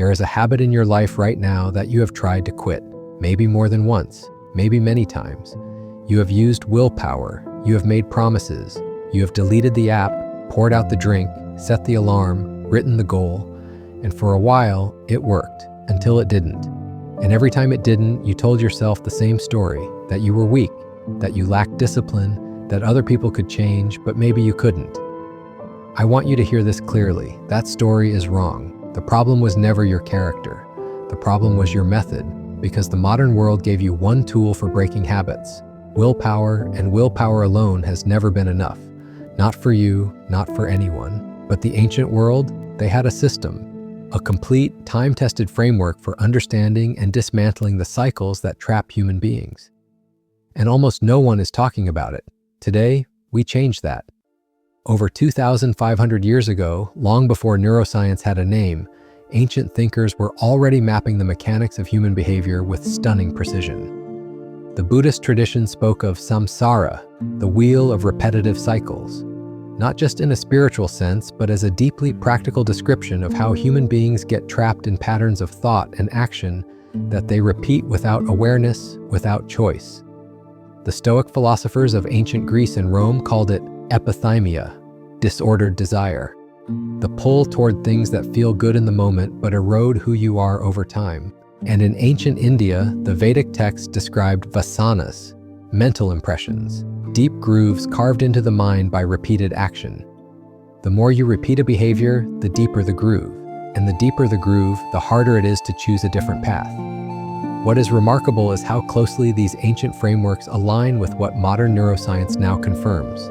There is a habit in your life right now that you have tried to quit, maybe more than once, maybe many times. You have used willpower, you have made promises, you have deleted the app, poured out the drink, set the alarm, written the goal, and for a while, it worked, until it didn't. And every time it didn't, you told yourself the same story, that you were weak, that you lacked discipline, that other people could change, but maybe you couldn't. I want you to hear this clearly. That story is wrong. The problem was never your character. The problem was your method, because the modern world gave you one tool for breaking habits, willpower, and willpower alone has never been enough. Not for you, not for anyone. But the ancient world, they had a system, a complete, time-tested framework for understanding and dismantling the cycles that trap human beings. And almost no one is talking about it. Today, we changed that. Over 2,500 years ago, long before neuroscience had a name, ancient thinkers were already mapping the mechanics of human behavior with stunning precision. The Buddhist tradition spoke of samsara, the wheel of repetitive cycles, not just in a spiritual sense, but as a deeply practical description of how human beings get trapped in patterns of thought and action that they repeat without awareness, without choice. The Stoic philosophers of ancient Greece and Rome called it epithymia, disordered desire, the pull toward things that feel good in the moment but erode who you are over time. And in ancient India, the Vedic texts described vasanas, mental impressions, deep grooves carved into the mind by repeated action. The more you repeat a behavior, the deeper the groove. And the deeper the groove, the harder it is to choose a different path. What is remarkable is how closely these ancient frameworks align with what modern neuroscience now confirms.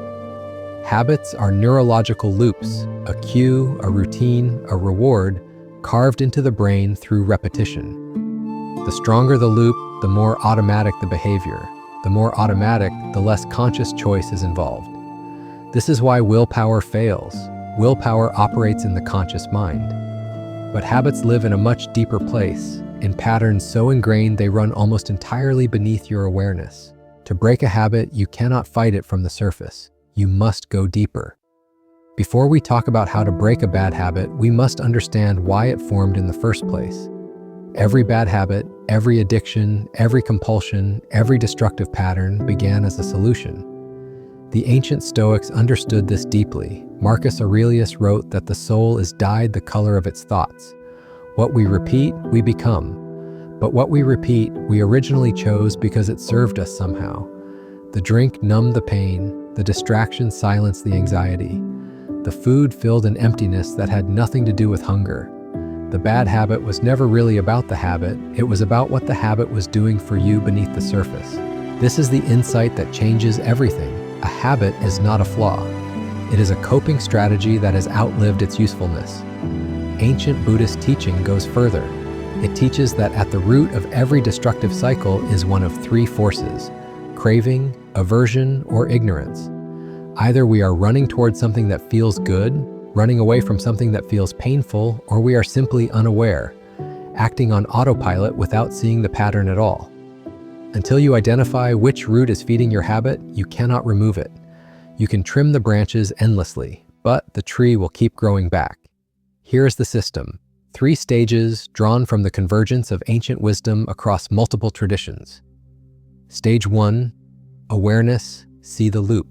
Habits are neurological loops, a cue, a routine, a reward, carved into the brain through repetition. The stronger the loop, the more automatic the behavior. The more automatic, the less conscious choice is involved. This is why willpower fails. Willpower operates in the conscious mind. But habits live in a much deeper place, in patterns so ingrained they run almost entirely beneath your awareness. To break a habit, you cannot fight it from the surface. You must go deeper. Before we talk about how to break a bad habit, we must understand why it formed in the first place. Every bad habit, every addiction, every compulsion, every destructive pattern began as a solution. The ancient Stoics understood this deeply. Marcus Aurelius wrote that the soul is dyed the color of its thoughts. What we repeat, we become. But what we repeat, we originally chose because it served us somehow. The drink numbed the pain, the distraction silenced the anxiety. The food filled an emptiness that had nothing to do with hunger. The bad habit was never really about the habit, it was about what the habit was doing for you beneath the surface. This is the insight that changes everything. A habit is not a flaw. It is a coping strategy that has outlived its usefulness. Ancient Buddhist teaching goes further. It teaches that at the root of every destructive cycle is one of three forces: craving, aversion, or ignorance. Either we are running towards something that feels good, running away from something that feels painful, or we are simply unaware, acting on autopilot without seeing the pattern at all. Until you identify which root is feeding your habit, you cannot remove it. You can trim the branches endlessly, but the tree will keep growing back. Here is the system. 3 stages drawn from the convergence of ancient wisdom across multiple traditions. Stage 1, awareness, see the loop.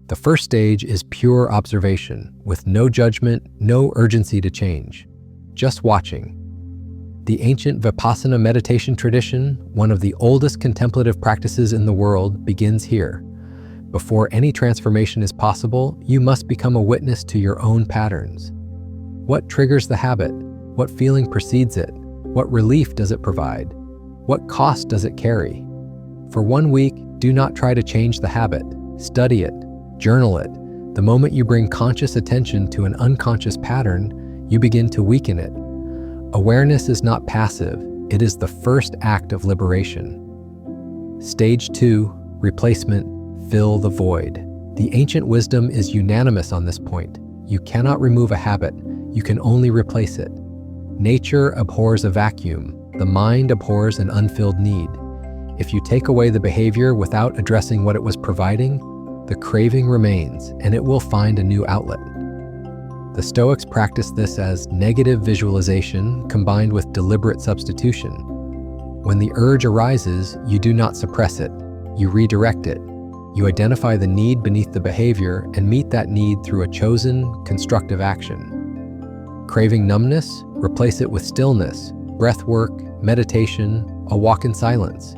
The first stage is pure observation, with no judgment, no urgency to change, just watching. The ancient Vipassana meditation tradition, one of the oldest contemplative practices in the world, begins here. Before any transformation is possible, you must become a witness to your own patterns. What triggers the habit? What feeling precedes it? What relief does it provide? What cost does it carry? For 1 week, do not try to change the habit. Study it. Journal it. The moment you bring conscious attention to an unconscious pattern, you begin to weaken it. Awareness is not passive, it is the first act of liberation. Stage 2, replacement, fill the void. The ancient wisdom is unanimous on this point. You cannot remove a habit, you can only replace it. Nature abhors a vacuum, the mind abhors an unfilled need. If you take away the behavior without addressing what it was providing, the craving remains, and it will find a new outlet. The Stoics practice this as negative visualization combined with deliberate substitution. When the urge arises, you do not suppress it, you redirect it. You identify the need beneath the behavior and meet that need through a chosen, constructive action. Craving numbness? Replace it with stillness, breath work, meditation, a walk in silence.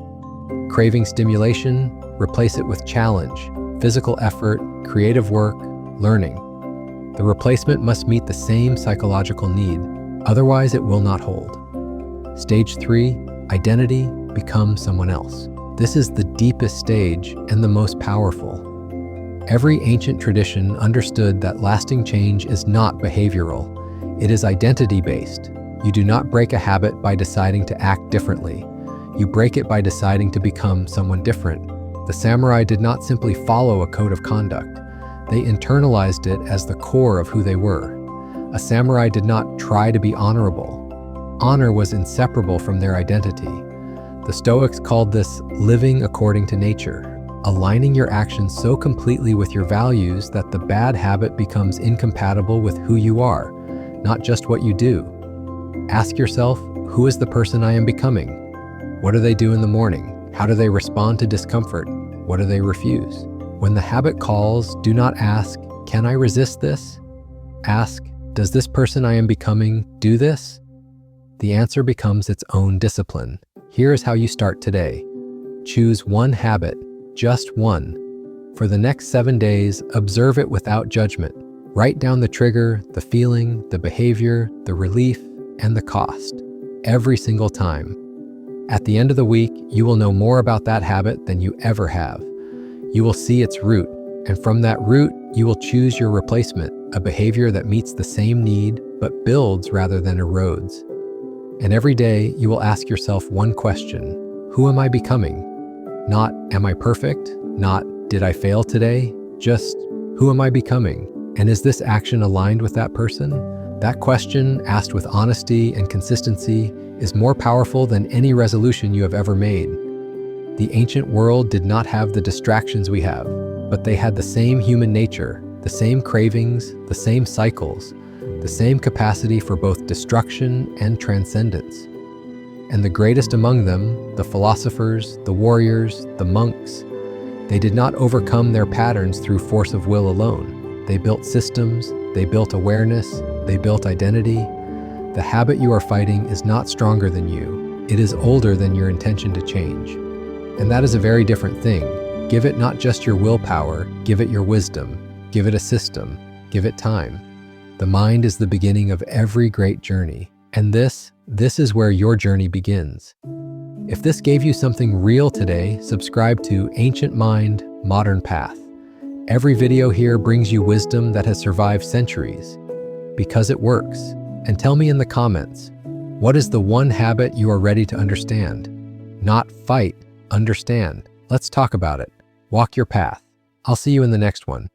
Craving stimulation? Replace it with challenge, physical effort, creative work, learning. The replacement must meet the same psychological need, otherwise it will not hold. Stage 3, identity, become someone else. This is the deepest stage and the most powerful. Every ancient tradition understood that lasting change is not behavioral, it is identity-based. You do not break a habit by deciding to act differently. You break it by deciding to become someone different. The samurai did not simply follow a code of conduct. They internalized it as the core of who they were. A samurai did not try to be honorable. Honor was inseparable from their identity. The Stoics called this living according to nature, aligning your actions so completely with your values that the bad habit becomes incompatible with who you are, not just what you do. Ask yourself, who is the person I am becoming? What do they do in the morning? How do they respond to discomfort? What do they refuse? When the habit calls, do not ask, can I resist this? Ask, does this person I am becoming do this? The answer becomes its own discipline. Here is how you start today. Choose one habit, just one. For the next 7 days, observe it without judgment. Write down the trigger, the feeling, the behavior, the relief, and the cost, every single time. At the end of the week, you will know more about that habit than you ever have. You will see its root, and from that root, you will choose your replacement, a behavior that meets the same need but builds rather than erodes. And every day, you will ask yourself one question: who am I becoming? Not, am I perfect? Not, did I fail today? Just, who am I becoming? And is this action aligned with that person? That question, asked with honesty and consistency, is more powerful than any resolution you have ever made. The ancient world did not have the distractions we have, but they had the same human nature, the same cravings, the same cycles, the same capacity for both destruction and transcendence. And the greatest among them, the philosophers, the warriors, the monks, they did not overcome their patterns through force of will alone. They built systems, they built awareness, they built identity. The habit you are fighting is not stronger than you. It is older than your intention to change. And that is a very different thing. Give it not just your willpower, give it your wisdom. Give it a system. Give it time. The mind is the beginning of every great journey. And this is where your journey begins. If this gave you something real today, subscribe to Ancient Mind, Modern Path. Every video here brings you wisdom that has survived centuries, because it works. And tell me in the comments, what is the one habit you are ready to understand? Not fight, understand. Let's talk about it. Walk your path. I'll see you in the next one.